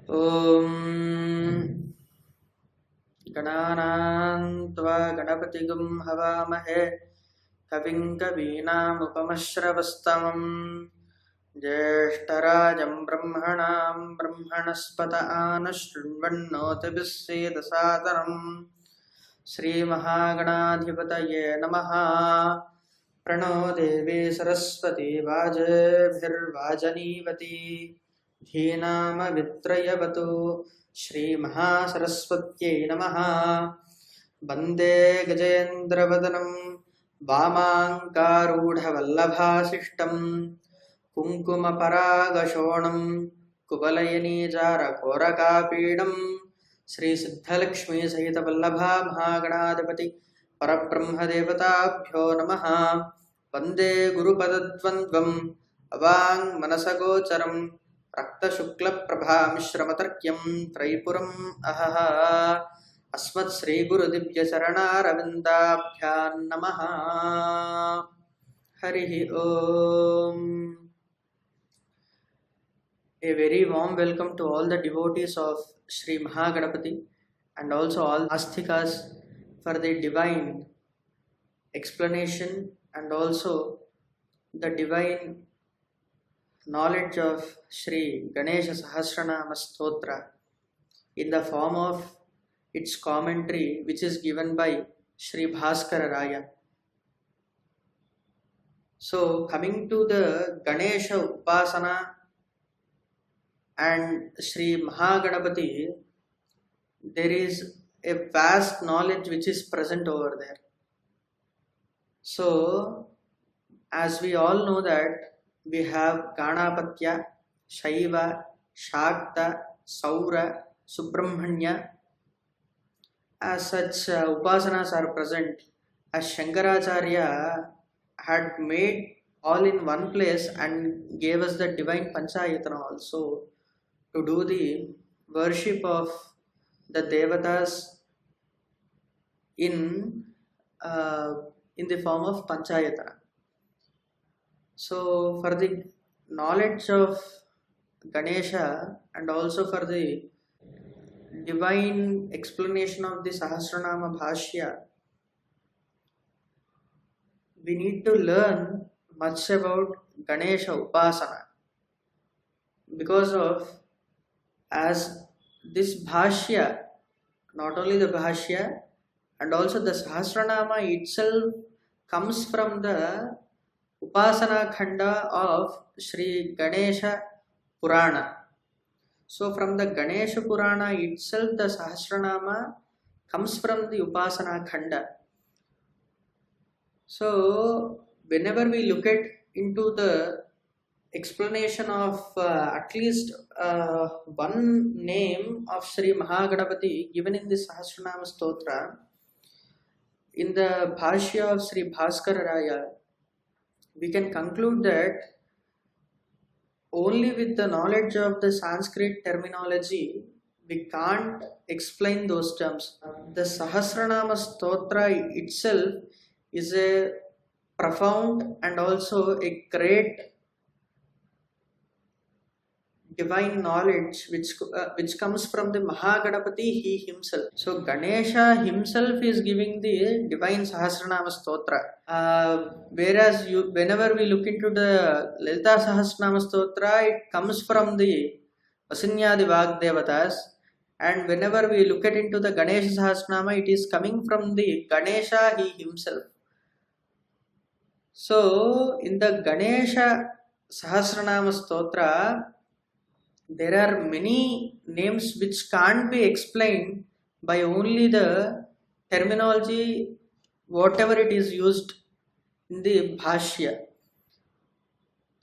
ॐ गणानां त्वा गणपतिगुं हवामहे कविं कवीनामुपमश्रवस्तमं ज्येष्ठराजं ब्रह्मणां ब्रह्मणस्पत आनशृण्वन्नोतिभिः सीदसादरम् श्रीमहागणाधिपतये नमः। प्रणो देवी सरस्वती वाजेभिर्वाजनीवती धीनामवित्रयवतु श्रीमहासरस्वत्यै नमः। वन्दे गजेन्द्रवदनं वामाङ्कारूढवल्लभाशिष्टं कुङ्कुमपरागशोणं कुवलयनीजारकोरकापीडं श्रीसिद्धलक्ष्मीसहितवल्लभा महागणाधिपति परब्रह्मदेवताभ्यो नमः। वन्दे गुरुपदद्वन्द्वम् अवाङ्मनसगोचरं रक्तशुक्लप्रभामिश्रमतर्क्यं त्रैपुरम् अहः। अस्मत्श्रीगुरुदिव्यचरणारविन्दाभ्यां नमः। हरिः ओम्। A very warm welcome to all the devotees of Sri Mahaganapati and also all Astikas for the divine explanation and also the divine knowledge of Sri Ganesha Sahasranama Stotra in the form of its commentary, which is given by Sri Bhaskara Raya. So, coming to the Ganesha Upasana and Sri Mahaganapati, there is a vast knowledge which is present over there. So, as we all know that we have Ganapatya, Shaiva, Shakta, Saura, Subramanya. As such upasanas are present, as Shankaracharya had made all in one place and gave us the divine Panchayatana also to do the worship of the Devatas in the form of Panchayatana. So for the knowledge of Ganesha and also for the divine explanation of the Sahasranama Bhashya, we need to learn much about Ganesha Upasana, because of as this Bhashya, not only the Bhashya and also the Sahasranama itself comes from the Upasana Khanda of Sri Ganesha Purana. So from the Ganesha Purana itself, the Sahasranama comes from the Upasana Khanda. So whenever we look at into the explanation of at least one name of Sri Mahaganapati given in the Sahasranama Stotra, in the Bhashya of Sri Bhaskara Raya, we can conclude that only with the knowledge of the Sanskrit terminology, we can't explain those terms. The Sahasranama Stotra itself is a profound and also a great divine knowledge which comes from the Mahaganapati, he himself. So Ganesha himself is giving the divine Sahasranama Stotra. Whereas whenever we look into the Lalita Sahasranama Stotra, it comes from the Vasinyadi Vagdevatas, and whenever we look at into the Ganesha Sahasranama, it is coming from the Ganesha, he himself. So in the Ganesha Sahasranama Stotra, there are many names which can't be explained by only the terminology, whatever it is used in the Bhashya.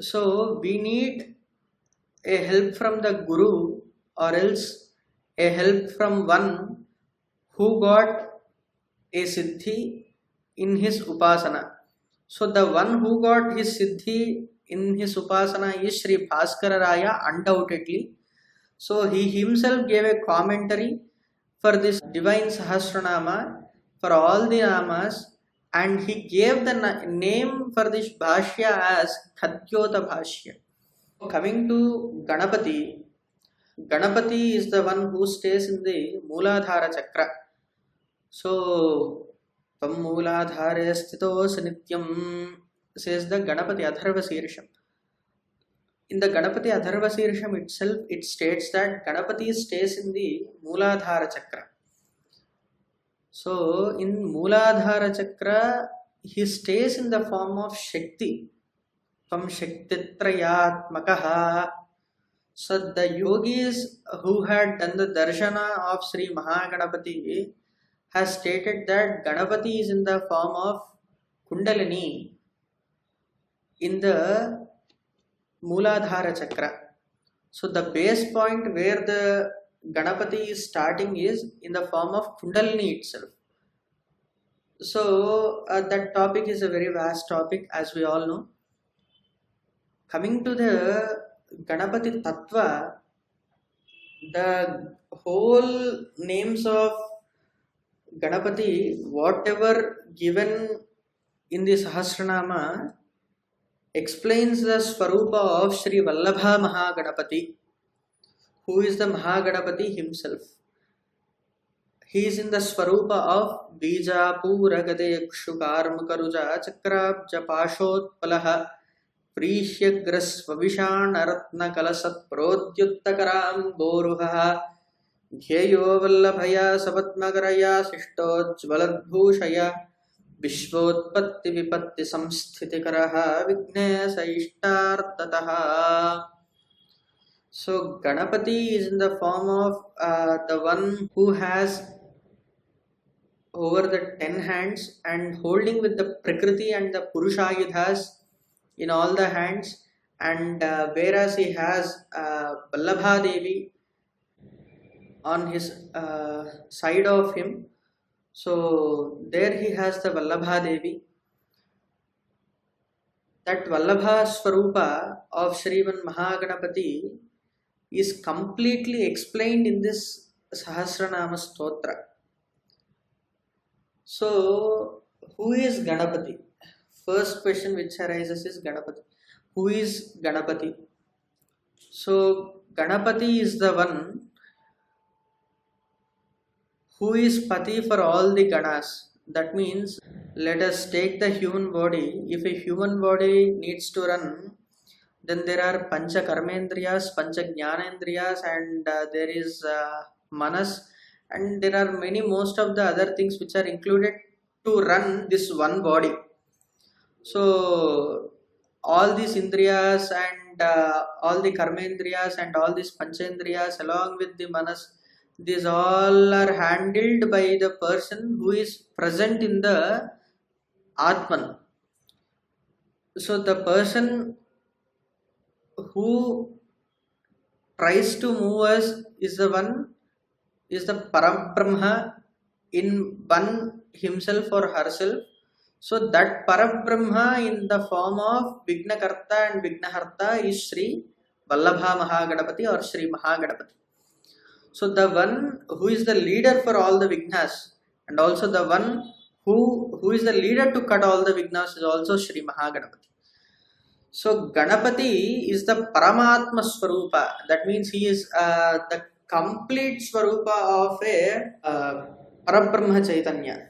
So we need a help from the Guru, or else a help from one who got a Siddhi in his Upasana. So the one who got his Siddhi in his Upasana is Sri Bhaskara Raya, undoubtedly. So he himself gave a commentary for this divine Sahasranama, for all the Namas, and he gave the name for this Bhashya as Khatyota Bhashya. Coming to Ganapati, Ganapati is the one who stays in the Mooladhara Chakra. So, Tam Mooladhare Sthitos Nityam says the Ganapati Atharva Sirisham. In the Ganapati Atharva Sirisham itself, it states that Ganapati stays in the Mooladhara Chakra. So, in Mooladhara Chakra, he stays in the form of Shakti. Tam Shaktitrayatmakaha. So, the yogis who had done the darshana of Sri Mahaganapati has stated that Ganapati is in the form of Kundalini in the Mooladhara Chakra. So, the base point where the Ganapati is starting is in the form of Kundalini itself. So, that topic is a very vast topic, as we all know. Coming to the Ganapati Tattva, the whole names of Ganapati, whatever given in the Sahasranama, explains the Swarupa of Sri Vallabha Mahaganapati, who is the Mahaganapati himself. He is in the Swarupa of Bija Pura Gadekshu Karmakaruja Chakrabja Pashotpalaha Prishyagrasvavishan Aratna Kalasat Prodyuttakaram Boruha Dhyeyo Vallabhaya Savatmagaraya Sishtoj Vishvotpatti Vipatti Samsthitikaraha Vignesa Ishtartataha. So Ganapati is in the form of the one who has over the 10 hands and holding with the Prakriti and the Purushayudhas in all the hands, and whereas he has Vallabha Devi on his side of him. So there he has the Vallabha Devi. That Vallabha Swarupa of Sriman Mahaganapati is completely explained in this Sahasranama Stotra. So, who is Ganapati? First question which arises is Ganapati. Who is Ganapati? So, Ganapati is the one who is Pati for all the Ganas. That means, let us take the human body. If a human body needs to run, then there are Pancha Karmendriyas, Pancha Jnanendriyas, and there is Manas, and there are many, most of the other things which are included to run this one body. So, all these Indriyas and all the Karmendriyas and all these Panchendriyas along with the Manas, these all are handled by the person who is present in the Atman. So the person who tries to move us is the one, is the Parabrahma in one himself or herself. So that Parabrahma in the form of Vignakarta and Vignaharta is Sri Vallabha Mahaganapati or Sri Mahaganapati. So the one who is the leader for all the Vignas and also the one who is the leader to cut all the Vignas is also Sri Mahaganapati. So Ganapati is the Paramatma Swarupa. That means he is the complete Swarupa of a Parabrahma Chaitanya.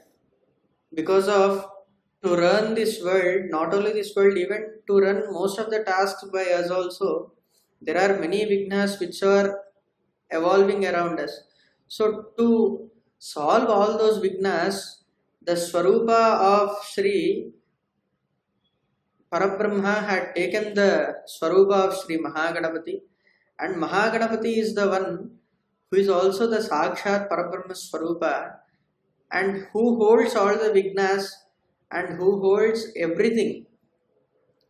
Because of to run this world, not only this world, even to run most of the tasks by us also, there are many Vignas which are evolving around us. So to solve all those Vignas, the Swarupa of Sri Parabrahma had taken the Swarupa of Sri Mahaganapati, and Mahaganapati is the one who is also the Sakshat Parabrahma Swarupa and who holds all the Vignas and who holds everything.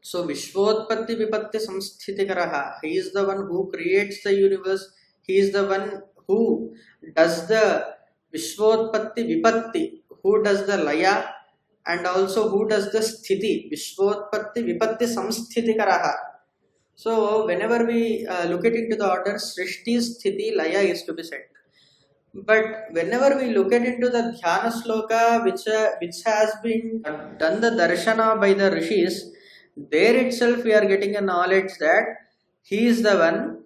So Vishvotpatti Vipatti Samsthitikaraha, he is the one who creates the universe. He is the one who does the Vishvotpatti Vipatti, who does the Laya and also who does the Sthiti. Vishvotpatti Vipatti Samsthitikaraha. So whenever we look at into the order, Srishti, Sthiti, Laya is to be said. But whenever we look at into the Dhyana Sloka which has been done the Darshana by the Rishis, there itself we are getting a knowledge that he is the one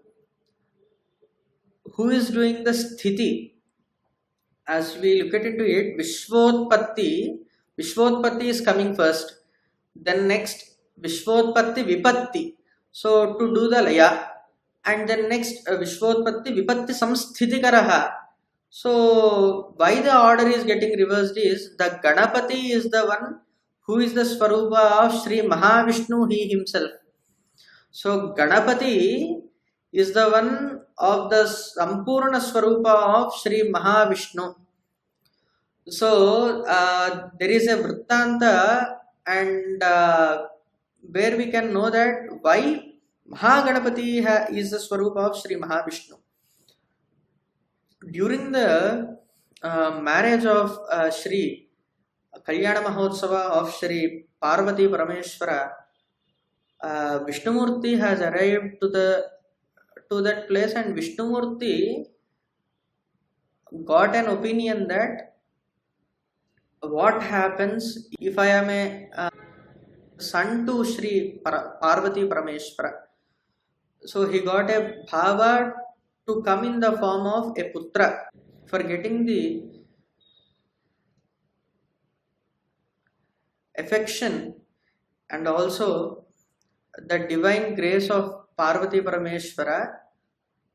who is doing the sthiti. As we look at into it, Vishwotpatti is coming first. Then next Vishwotpatti Vipatti. So to do the laya, and then next Vishwotpatti Vipatti Samsthitikaraha. So why the order is getting reversed is the Ganapati is the one who is the Swarupa of Sri Mahavishnu, he himself. So Ganapati is the one of the Sampurna Swarupa of Sri Mahavishnu. So there is a Vrittanta, and where we can know that why Mahaganapati is the Swarupa of Sri Mahavishnu. During the marriage of Sri Kalyana Mahotsava of Sri Parvati Parameshwara, Vishnumurti has arrived to that place, and Vishnumurti got an opinion that what happens if I am a son to Sri Parvati Parameshwara. So he got a bhava to come in the form of a putra for getting the affection and also the divine grace of Parvati Parameshwara.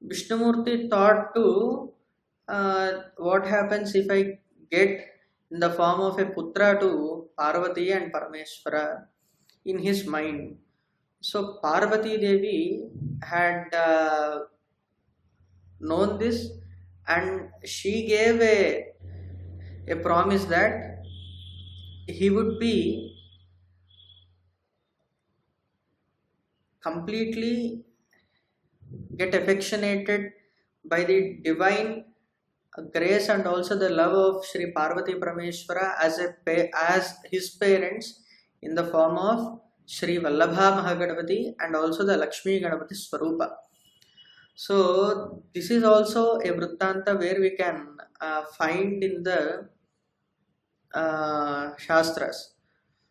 Vishnumurti thought to what happens if I get in the form of a putra to Parvati and Parameshwara in his mind. So Parvati Devi had known this, and she gave a promise that he would be completely get affectionated by the divine grace and also the love of Sri Parvati Parameshwara as his parents in the form of Sri Vallabha Mahaganapati and also the Lakshmi Ganapati Swarupa. So this is also a Vrittanta where we can find in the Shastras.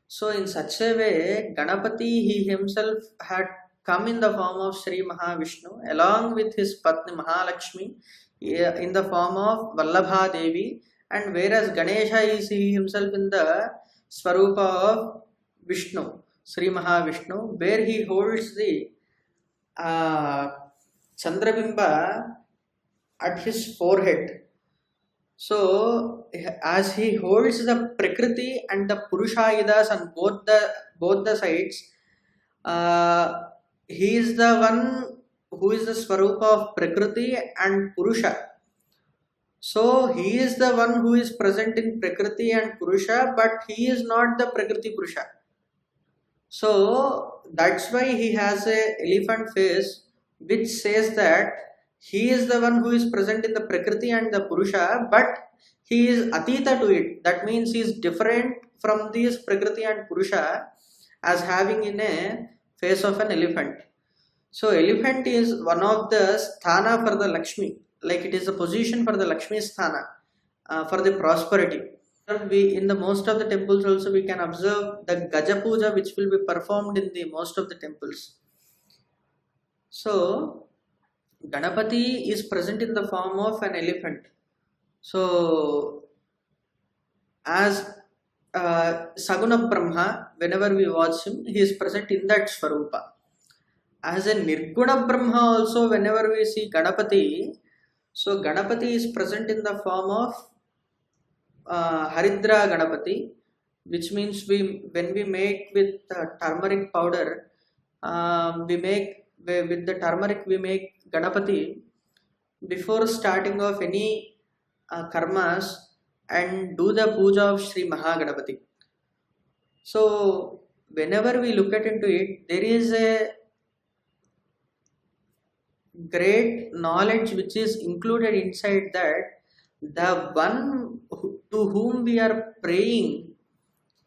So in such a way, Ganapati he himself had come in the form of Sri Mahavishnu along with his Patni Mahalakshmi in the form of Vallabha Devi, and whereas Ganesha is he himself in the Swarupa of Vishnu, Sri Mahavishnu, where he holds the Chandrabimba at his forehead. So as he holds the Prakriti and the Purushayidas on both the sides, he is the one who is the Swarupa of Prakriti and Purusha. So he is the one who is present in Prakriti and Purusha, but he is not the Prakriti Purusha. So that's why he has a elephant face, which says that he is the one who is present in the Prakriti and the Purusha, but he is Atita to it. That means he is different from these Prakriti and Purusha as having in a face of an elephant. So elephant is one of the sthana for the Lakshmi, like it is a position for the Lakshmi sthana, for the prosperity. In the most of the temples also we can observe the Gaja Puja which will be performed in the most of the temples. So Ganapati is present in the form of an elephant. So as Saguna Brahma, whenever we watch him, he is present in that Swarupa. As a Nirguna Brahma also, whenever we see Ganapati, so Ganapati is present in the form of Haridra Ganapati, which means when we make with turmeric powder, with the turmeric we make Ganapati before starting of any karmas and do the puja of Sri Mahaganapati. So whenever we look at into it, there is a great knowledge which is included inside that the one to whom we are praying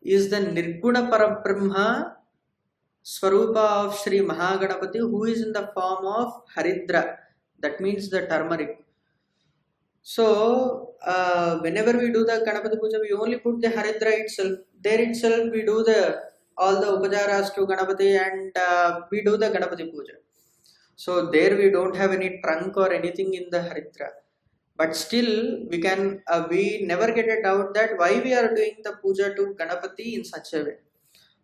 is the Nirguna Parabrahma Swarupa of Sri Mahaganapati, who is in the form of Haridra, that means the turmeric. So whenever we do the Ganapati Puja, we only put the Haridra itself. There itself we do all the Upajaras to Ganapati and we do the Ganapati Puja. So there we don't have any trunk or anything in the Haritra. But still we never get a doubt that why we are doing the puja to Ganapati in such a way.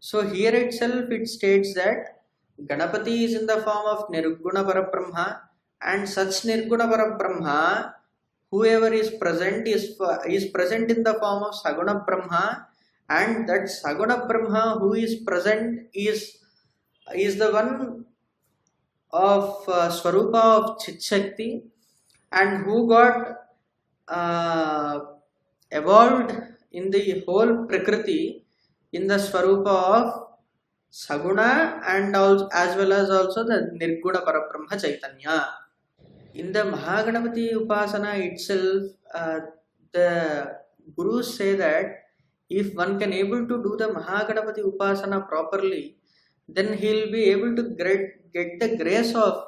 So here itself it states that Ganapati is in the form of Nirguna Parabrahma, and such Nirguna Parabrahma, whoever is present is present in the form of Saguna Brahma, and that Saguna Brahma who is present is the one of Swarupa of Chit Shakti, and who got evolved in the whole Prakriti in the Swarupa of Saguna, and also, as well as also the Nirguna Parabrahma Chaitanya. In the Mahaganapati Upasana itself, the Gurus say that if one can able to do the Mahaganapati Upasana properly, then he will be able to get the grace of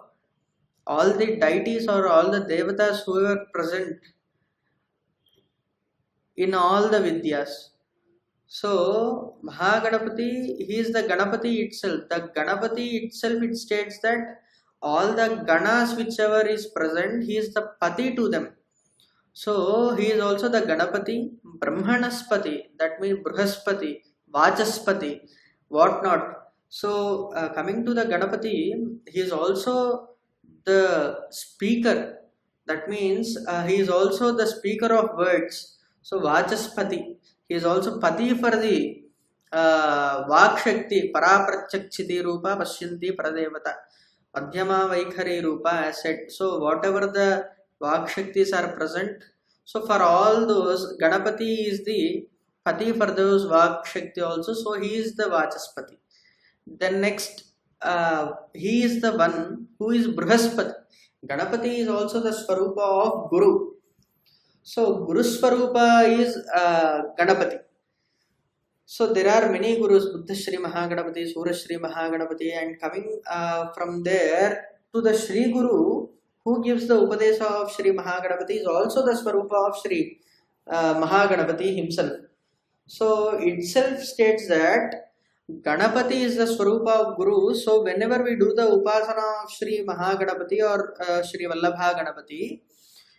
all the deities or all the devatas who are present in all the Vidyas. So Mahaganapati, he is the Ganapati itself. The Ganapati itself, it states that all the Ganas whichever is present, he is the Pati to them. So he is also the Ganapati, Brahmanaspati, that means Bruhaspati, Vachaspati, whatnot. So coming to the Ganapati, he is also the speaker. That means he is also the speaker of words. So Vachaspati, he is also Pati for the Vakshakti, Parapratchakshiti Rupa, Pashyanti Pradevata, Madhyama Vaikhari Rupa, as said. So whatever the Vakshaktis are present, so for all those, Ganapati is the Pati for those Vakshakti also, so he is the Vachaspati. Then next, he is the one who is Bruhaspati. Ganapati is also the Swarupa of Guru. So Guru Swarupa is Ganapati. So there are many Gurus, Buddha Shri Mahaganapati, Surya Shri Mahaganapati, and coming from there to the Shri Guru, who gives the Upadesa of Shri Mahaganapati, is also the Swarupa of Shri Mahaganapati himself. So itself states that Ganapati is the Swarupa of Guru. So whenever we do the Upasana of Shri Mahaganapati or Shri Vallabha Ganapati,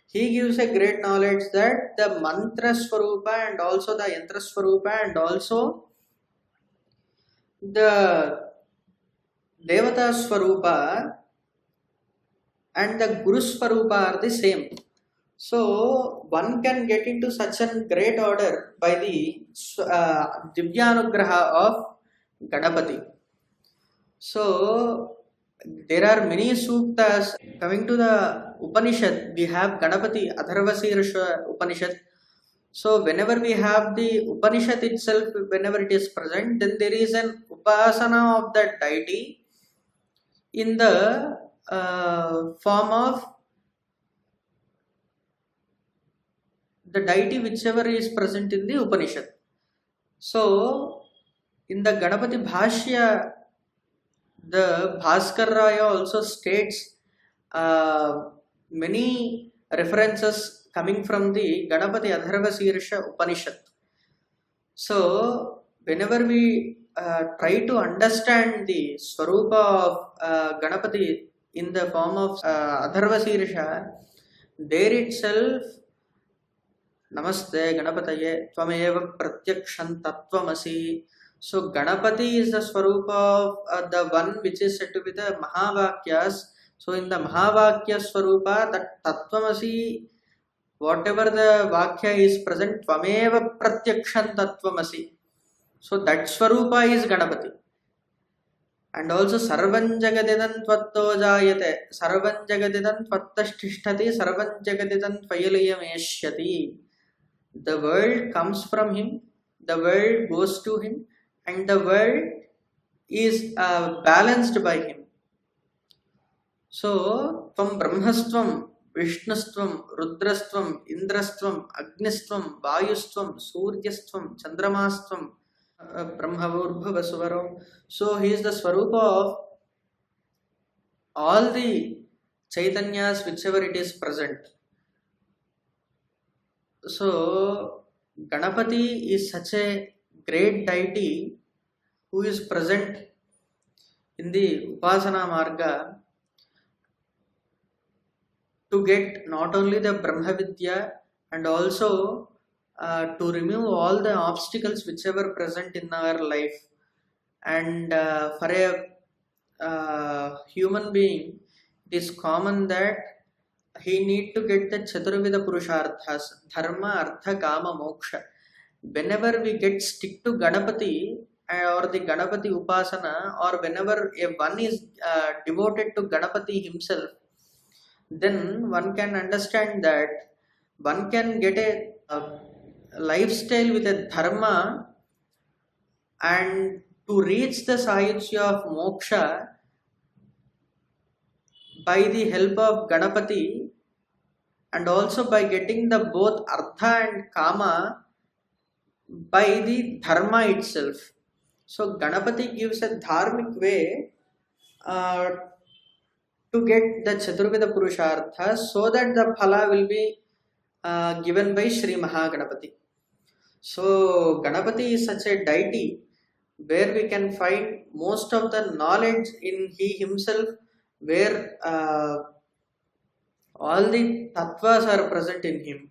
he gives a great knowledge that the Mantra Swarupa and also the Yantra Swarupa and also the Devata Swarupa and the Guru Swarupa are the same. So one can get into such a great order by the Divyanugraha of Ganapati. So there are many suktas. Coming to the Upanishad, we have Ganapati, Atharvashirsha Upanishad. So whenever we have the Upanishad itself, whenever it is present, then there is an upasana of that deity in the form of the deity whichever is present in the Upanishad. So in the Ganapati Bhashya, the Bhaskar Raya also states many references coming from the Ganapati Atharvashirsha Upanishad. So whenever we try to understand the Swarupa of Ganapati in the form of Atharvashirsha, there itself, Namaste Ganapataye Tvameva Pratyaksham Tattvamasi. So Ganapati is the Swarupa of the one which is said to be the Mahavakyas. So in the Mahavakya Swarupa, that Tattvamasi, whatever the Vakya is present, Tvameva Pratyaksham Tattvamasi. So that Swarupa is Ganapati. And also Sarvan Jagadidan Tvatto Jayate, Sarvan Jagadidan Tvattashtishtati, Sarvan Jagadidan Tvayalayameshyati. The world comes from him, the world goes to him, and the world is balanced by him. So, Tvam Brahmastvam, Vishnustvam, Rudrastvam, Indrastvam, Agnistvam, Vayustvam, Suryastvam, Chandramastvam, Brahmavurбhavasvaram. So, he is the Swarupa of all the Chaitanyas, whichever it is present. So, Ganapati is such a great deity who is present in the Upasana Marga, to get not only the Brahma Vidya and also to remove all the obstacles whichever present in our life. And for a human being, it is common that he need to get the Chaturveda Purusharthas, Dharma, Artha, Kama, Moksha. Whenever we get stick to Ganapati or the Ganapati Upasana, or whenever a one is devoted to Ganapati himself, then one can understand that one can get a lifestyle with a dharma, and to reach the Sayutsya of moksha by the help of Ganapati, and also by getting the both artha and kama by the dharma itself. So Ganapati gives a dharmic way to get the Chaturveda Purushartha, so that the phala will be given by Sri Mahaganapati. So Ganapati is such a deity where we can find most of the knowledge in he himself, where all the tattvas are present in him.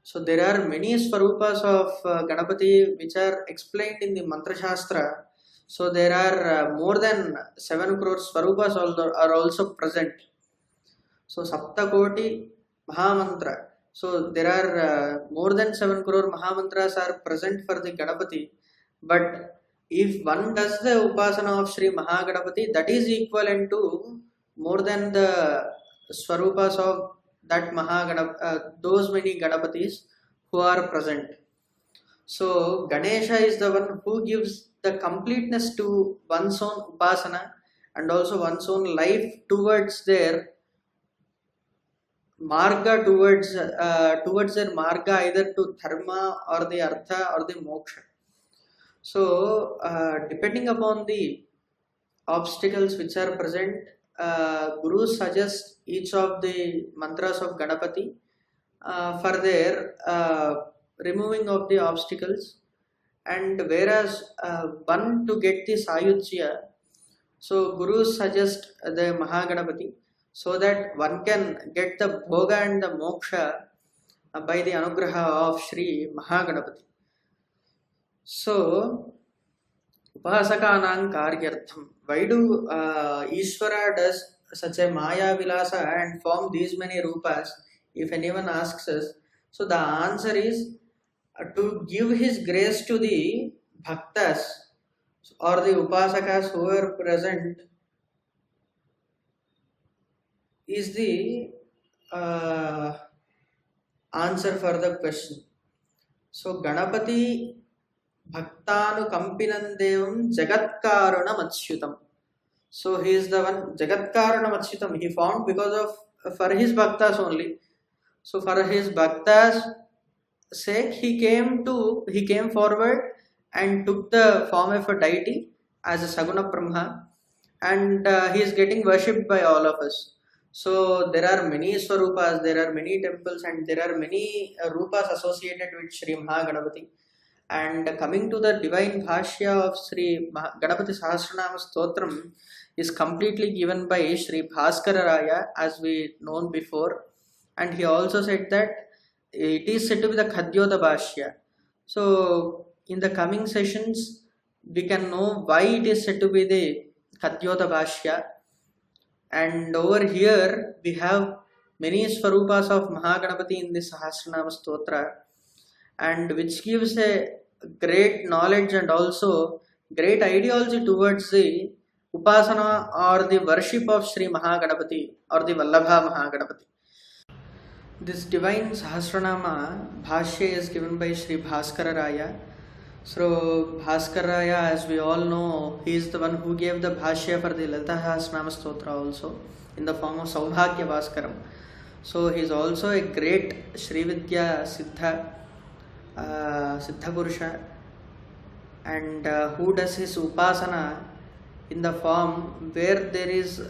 So there are many swarupas of Ganapati which are explained in the Mantra Shastra. So there are more than 7 crore swarupas are also present. So Saptakoti Mahamantra. So there are more than 7 crore Mahamantras are present for the Ganapati. But if one does the Upasana of Sri Mahaganapati, that is equivalent to more than the Swarupas of that those many Ganapatis who are present. So Ganesha is the one who gives the completeness to one's own Upasana and also one's own life towards their marga, towards their marga, either to dharma or the artha or the moksha. So depending upon the obstacles which are present, Guru suggests each of the mantras of Ganapati for their removing of the obstacles. And whereas one to get the Sayutsya, so Guru suggests the Mahaganapati, so that one can get the Bhoga and the Moksha by the Anugraha of Sri Mahaganapati. So, Upasakanang Karyartham. Why do Ishvara does such a Maya Vilasa and form these many Rupas, if anyone asks us? So the answer is to give his grace to the Bhaktas or the Upasakas who are present is the answer for the question. So Ganapati Bhaktanu Kampinan Devam Jagatkarana Machyutam. So he is the one Jagatkarana Machyutam. He found because of for his Bhaktas only. So for his Bhaktas sake, he came forward and took the form of a deity as a Saguna Brahma, and he is getting worshipped by all of us. So there are many Swarupas, there are many temples, and there are many Rupas associated with Sri Mahaganapati. And coming to the divine Bhashya of Sri Ganapati Sahasranama Stotram is completely given by Sri Bhaskara Raya, as we known before. And he also said that it is said to be the Khadyota Bhashya. So in the coming sessions, we can know why it is said to be the Khadyota Bhashya. And over here, we have many Swarupas of Mahaganapati in this Sahasranama Stotra, and which gives a great knowledge and also great ideology towards the Upasana or the worship of Sri Mahaganapati or the Vallabha Mahaganapati. This divine Sahasranama Bhashya is given by Sri Bhaskara Raya. So Bhaskara Raya, as we all know, he is the one who gave the Bhashya for the Lalita Sahasranama Stotra also in the form of Saubhagya Bhaskaram. So he is also a great Sri Vidya Siddha Purusha, and who does his Upasana in the form where there is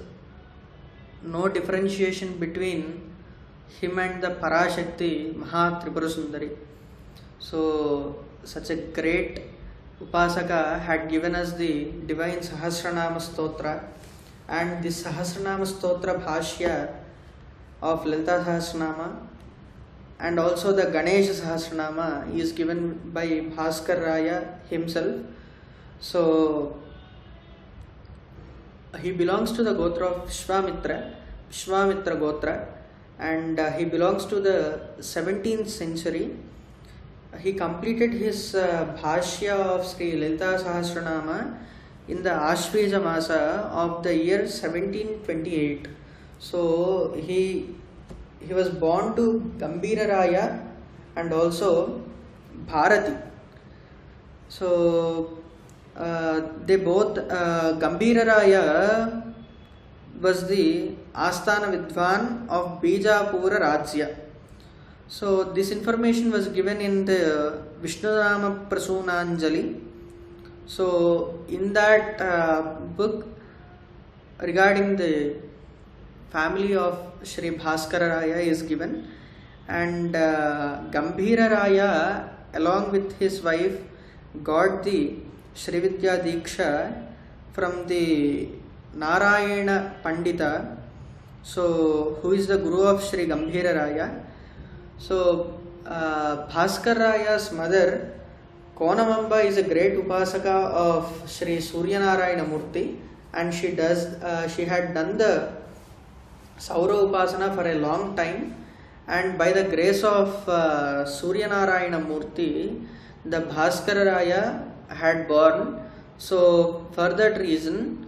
no differentiation between him and the Parashakti Maha Tripura Sundari. So such a great Upasaka had given us the divine Sahasranama Stotra, and this Sahasranama Stotra Bhashya of Lalita Sahasranama, and also the Ganesha Sahasranama is given by Bhaskar Raya himself. So he belongs to the Gotra of Vishwamitra Gotra, and he belongs to the 17th century. He completed his Bhashya of Sri Lalita Sahasranama in the Ashveja Masa of the year 1728. So he was born to Gambhira Raya and also Bharati. So they both, Gambhira Raya was the Asthana Vidwan of Bijapura Rajya. So this information was given in the Vishnurama Prasunanjali. So in that book regarding the family of Shri Bhaskara Raya is given, and Gambhira Raya along with his wife got the Shri Vidya Diksha from the Narayana Pandita, so who is the Guru of Shri Gambhira Raya. So Bhaskar Raya's mother Konamamba is a great upasaka of Shri Suryanarayana Murti, and she had done the Saura Upasana for a long time, and by the grace of Suryanarayana Murti, the Bhaskara Raya had born. So for that reason,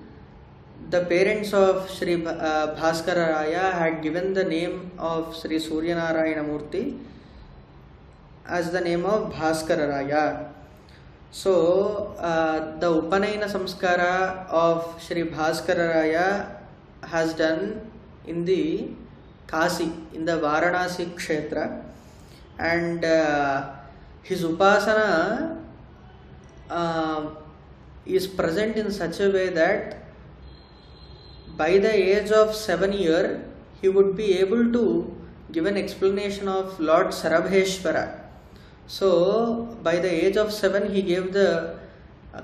the parents of Shri Bhaskara Raya had given the name of Shri Suryanarayana Murti as the name of Bhaskara Raya. So the Upanayana Samskara of Shri Bhaskara Raya has done in the Kasi, in the Varanasi Kshetra, and his Upasana is present in such a way that by the age of 7 years he would be able to give an explanation of Lord Sarabheshwara. So by the age of 7 he gave the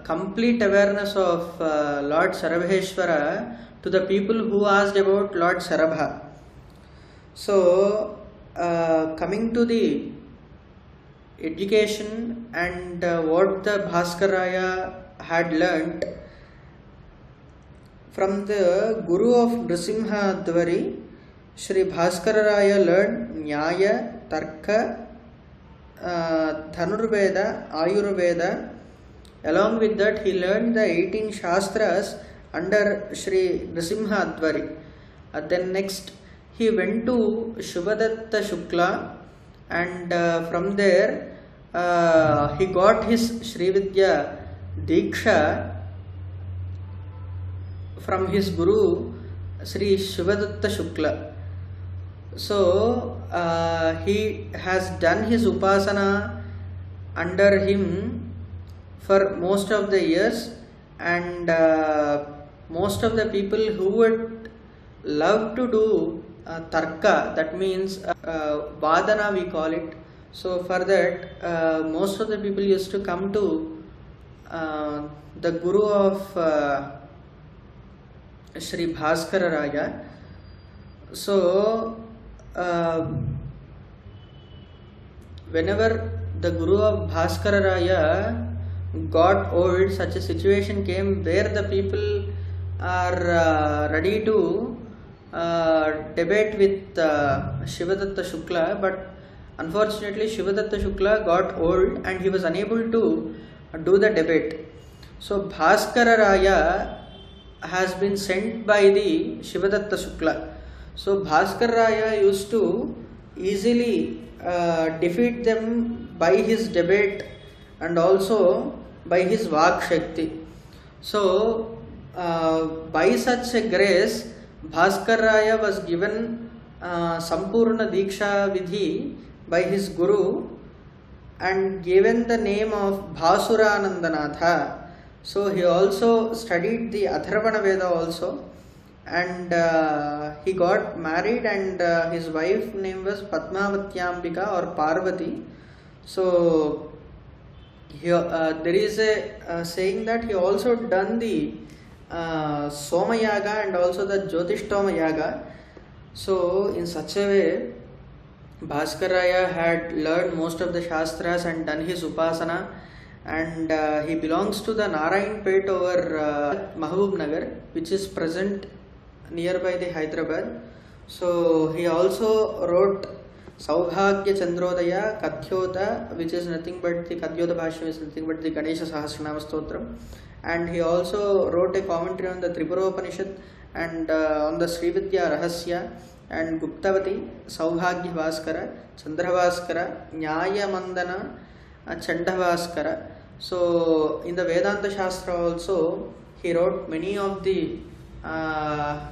complete awareness of Lord Sarabheshwara to the people who asked about Lord Sarabha. So coming to the education and what the Bhaskar Raya had learnt from the Guru of Nrisimha Dwari, Shri Bhaskar Raya learned Nyaya, Tarka, Dhanurveda, Ayurveda. Along with that, he learned the 18 Shastras under Shri Nrisimha Dwari. Then next, he went to Shubhadatta Shukla, and from there he got his Shri Vidya Diksha from his Guru Sri Shubhadatta Shukla. So he has done his Upasana under him for most of the years, and most of the people who would love to do Tarka, that means Vadana we call it. So for that most of the people used to come to the Guru of Shri Bhaskara Raya. So whenever the Guru of Bhaskara Raya got old, such a situation came where the people are ready to debate with Shivadatta Shukla, but unfortunately Shivadatta Shukla got old and he was unable to do the debate. So Bhaskara Raya has been sent by the Shivadatta Shukla. So Bhaskara Raya used to easily defeat them by his debate and also by his Vak Shakti. So by such a grace, Bhaskar Raya was given Sampurna Diksha Vidhi by his Guru and given the name of Bhasuranandanatha. So he also studied the Atharvana Veda also, and he got married, and his wife name was Padmavatyambika or Parvati. So there is a saying that he also done the Soma Yaga and also the Jyotishtoma Yaga. So in such a way, Bhaskaraya had learned most of the Shastras and done his Upasana, and he belongs to the Narayan Pet over Mahbub Nagar, which is present nearby the Hyderabad. So he also wrote Saubhagya Chandrodaya Kathyota, which is nothing but the Kathyota Bhashyam is nothing but the Ganesha Sahasranama Stotram, and he also wrote a commentary on the Tripuropanishad and on the Srividya Rahasya and Guptavati, Saubhagya Bhaskara, Chandrabhaskara, Nyaya Mandana, Chandavaskara. So in the Vedanta Shastra also he wrote many of the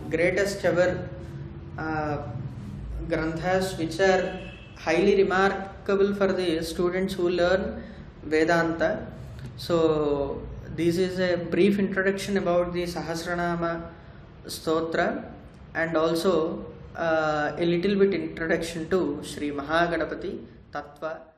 greatest ever granthas which are highly remarkable for the students who learn Vedanta. So this is a brief introduction about the Sahasranama Stotra and also a little bit introduction to Sri Mahaganapati Tattva.